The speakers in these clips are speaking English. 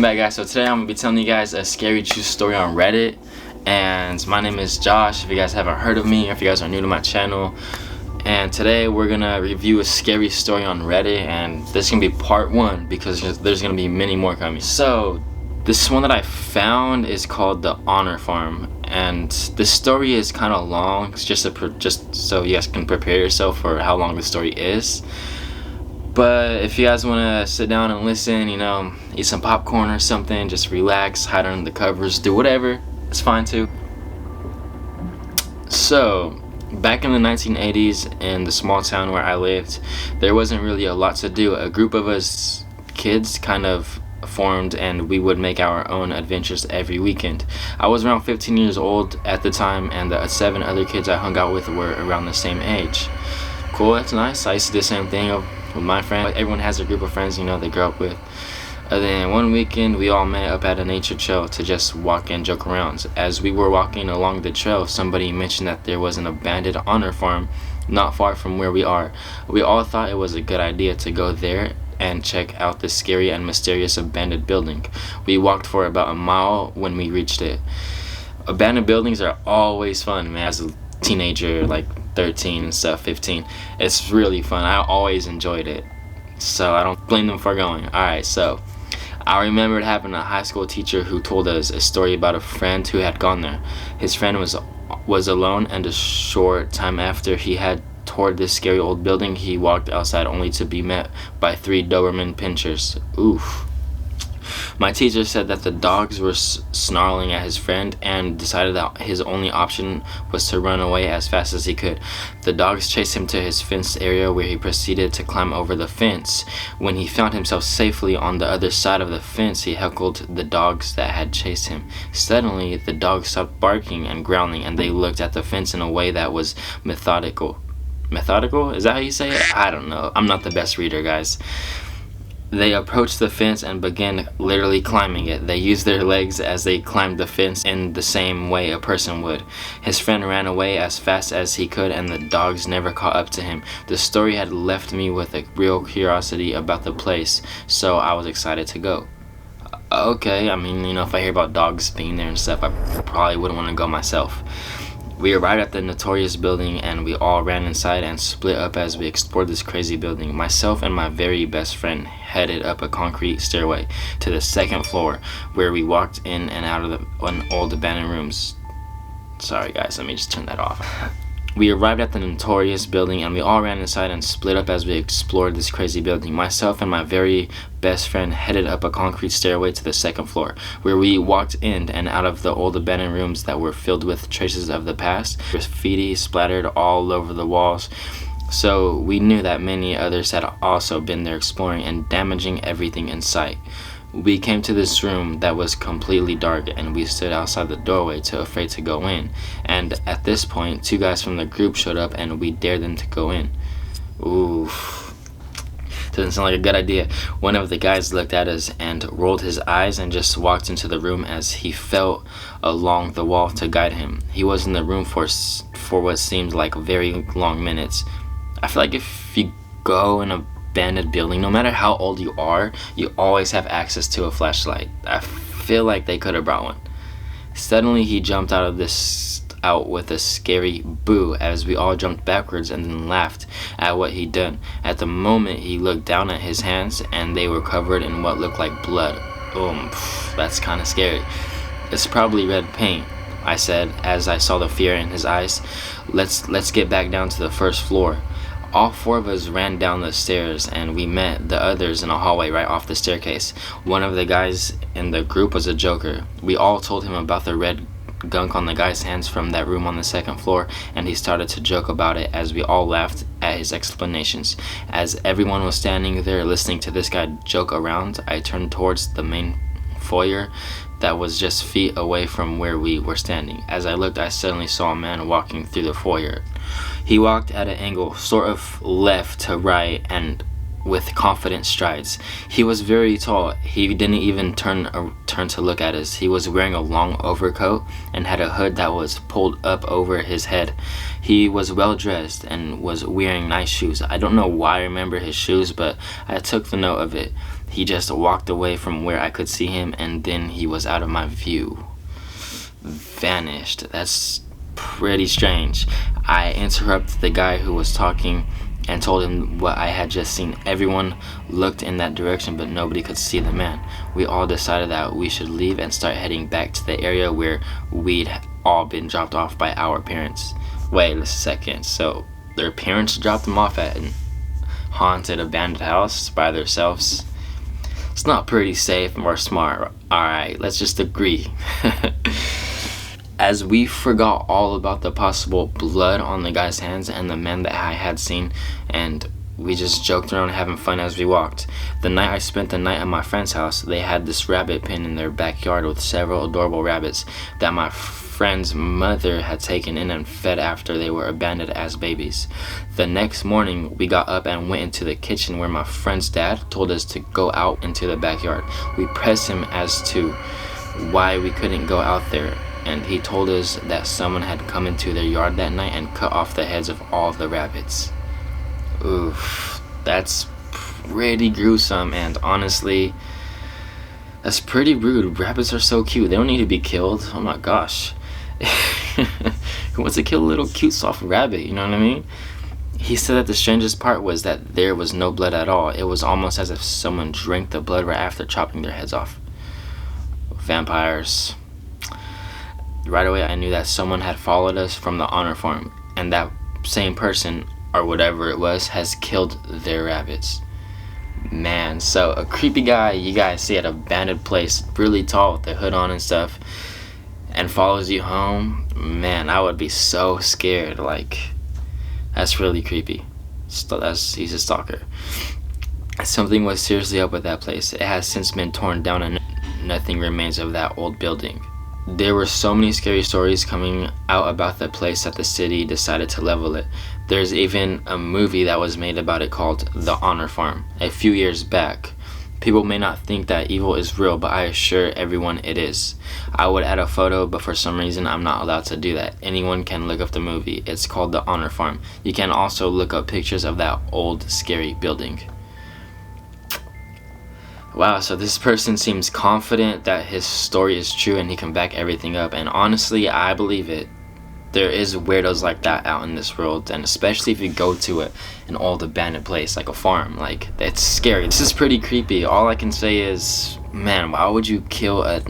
back, guys. So today I'm gonna be telling you guys a scary true story on Reddit, and my name is Josh if you guys haven't heard of me, if you guys are new to my channel. And today we're gonna review a scary story on Reddit, and this is gonna be part 1 because there's gonna be many more coming. So this one that I found is called the Honor Farm, and the story is kind of long. It's just so you guys can prepare yourself for how long the story is. But if you guys want to sit down and listen, you know, eat some popcorn or something, just relax, hide under the covers, do whatever, it's fine too. So, back in the 1980s in the small town where I lived, there wasn't really a lot to do. A group of us kids kind of formed and we would make our own adventures every weekend. I was around 15 years old at the time, and the 7 other kids I hung out with were around the same age. Cool, that's nice. I used to do the same thing with my friend. Everyone has a group of friends, you know, they grow up with. And then one weekend we all met up at a nature trail to just walk and joke around. As we were walking along the trail, somebody mentioned that there was an abandoned honor farm not far from where we are. We all thought it was a good idea to go there and check out this scary and mysterious abandoned building. We walked for about a mile when we reached it. Abandoned buildings are always fun, man. As a teenager, like 13 and stuff, 15, it's really fun. I always enjoyed it, so I don't blame them for going. Alright, so I remembered having a high school teacher who told us a story about a friend who had gone there. His friend was alone, and a short time after he had toured this scary old building, he walked outside only to be met by 3 Doberman pinschers. Oof. My teacher said that the dogs were snarling at his friend and decided that his only option was to run away as fast as he could. The dogs chased him to his fenced area, where he proceeded to climb over the fence. When he found himself safely on the other side of the fence, he heckled the dogs that had chased him. Suddenly, the dogs stopped barking and growling, and they looked at the fence in a way that was methodical. Methodical? Is that how you say it? I don't know. I'm not the best reader, guys. They approached the fence and began literally climbing it. They used their legs as they climbed the fence in the same way a person would. His friend ran away as fast as he could, and the dogs never caught up to him. The story had left me with a real curiosity about the place, so I was excited to go. Okay, I mean, you know, if I hear about dogs being there and stuff, I probably wouldn't want to go myself. We arrived at the notorious building, and we all ran inside and split up as we explored this crazy building. Myself and my very best friend headed up a concrete stairway to the 2nd floor, where we walked in and out of an old abandoned rooms. Sorry guys, let me just turn that off. We arrived at the notorious building, and we all ran inside and split up as we explored this crazy building. Myself and my very best friend headed up a concrete stairway to the 2nd floor, where we walked in and out of the old abandoned rooms that were filled with traces of the past. Graffiti splattered all over the walls, so we knew that many others had also been there exploring and damaging everything in sight. We came to this room that was completely dark, and we stood outside the doorway too afraid to go in. And at this point, 2 guys from the group showed up, and we dared them to go in. Oof. Doesn't sound like a good idea. One of the guys looked at us and rolled his eyes and just walked into the room as he felt along the wall to guide him. He was in the room for what seemed like very long minutes. I feel like if you go in a abandoned building, no matter how old you are, you always have access to a flashlight. I feel like they could have brought one. Suddenly he jumped out with a scary boo as we all jumped backwards and then laughed at what he'd done. At the moment, he looked down at his hands, and they were covered in what looked like blood. That's kind of scary. It's probably red paint, I said as I saw the fear in his eyes. Let's get back down to the 1st floor. All 4 of us ran down the stairs, and we met the others in a hallway right off the staircase. One of the guys in the group was a joker. We all told him about the red gunk on the guy's hands from that room on the 2nd floor, and he started to joke about it as we all laughed at his explanations. As everyone was standing there listening to this guy joke around, I turned towards the main foyer that was just feet away from where we were standing. As I looked, I suddenly saw a man walking through the foyer. He walked at an angle, sort of left to right, and with confident strides. He was very tall. He didn't even turn to look at us. He was wearing a long overcoat and had a hood that was pulled up over his head. He was well dressed and was wearing nice shoes. I don't know why I remember his shoes, but I took the note of it. He just walked away from where I could see him, and then he was out of my view. Vanished. That's pretty strange. I interrupted the guy who was talking and told him what I had just seen. Everyone looked in that direction, but nobody could see the man. We all decided that we should leave and start heading back to the area where we'd all been dropped off by our parents. Wait a second, so their parents dropped them off at an haunted abandoned house by themselves? It's not pretty safe or smart. Alright, let's just agree. As we forgot all about the possible blood on the guy's hands and the man that I had seen, and we just joked around having fun as we walked. The night I spent the night at my friend's house, they had this rabbit pen in their backyard with several adorable rabbits that my friend's mother had taken in and fed after they were abandoned as babies. The next morning, we got up and went into the kitchen where my friend's dad told us to go out into the backyard. We pressed him as to why we couldn't go out there, and he told us that someone had come into their yard that night and cut off the heads of all of the rabbits. Oof, that's pretty gruesome, and honestly, that's pretty rude. Rabbits are so cute. They don't need to be killed. Oh my gosh. Who wants to kill a little cute soft rabbit, you know what I mean? He said that the strangest part was that there was no blood at all. It was almost as if someone drank the blood right after chopping their heads off. Vampires. Right away I knew that someone had followed us from the honor farm, and that same person, or whatever it was, has killed their rabbits. Man, so a creepy guy you guys see at an abandoned place, really tall with the hood on and stuff, and follows you home. Man, I would be so scared. Like, that's really creepy. He's a stalker. Something was seriously up with that place. It has since been torn down and nothing remains of that old building. There were so many scary stories coming out about the place that the city decided to level it. There's even a movie that was made about it called The Honor Farm a few years back. People may not think that evil is real, but I assure everyone it is. I would add a photo, but for some reason I'm not allowed to do that. Anyone can look up the movie. It's called The Honor Farm. You can also look up pictures of that old scary building. Wow, so this person seems confident that his story is true and he can back everything up, and honestly, I believe it. There is weirdos like that out in this world, and especially if you go to an old abandoned place like a farm. Like, that's scary. This is pretty creepy. All I can say is, man, why would you kill a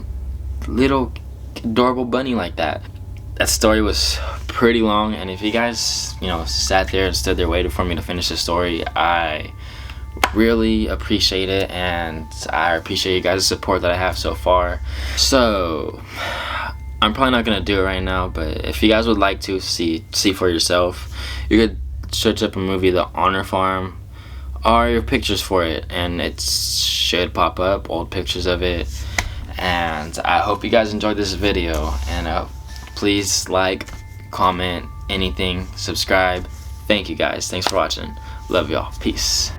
little adorable bunny like that? That story was pretty long, and if you guys, sat there and stood there waiting for me to finish the story, I really appreciate it, and I appreciate you guys' support that I have so far. So I'm probably not gonna do it right now, but if you guys would like to see for yourself, you could search up a movie, The Honor Farm, or your pictures for it, and it should pop up, old pictures of it. And I hope you guys enjoyed this video, and please like, comment, anything, subscribe. Thank you guys. Thanks for watching. Love y'all. Peace.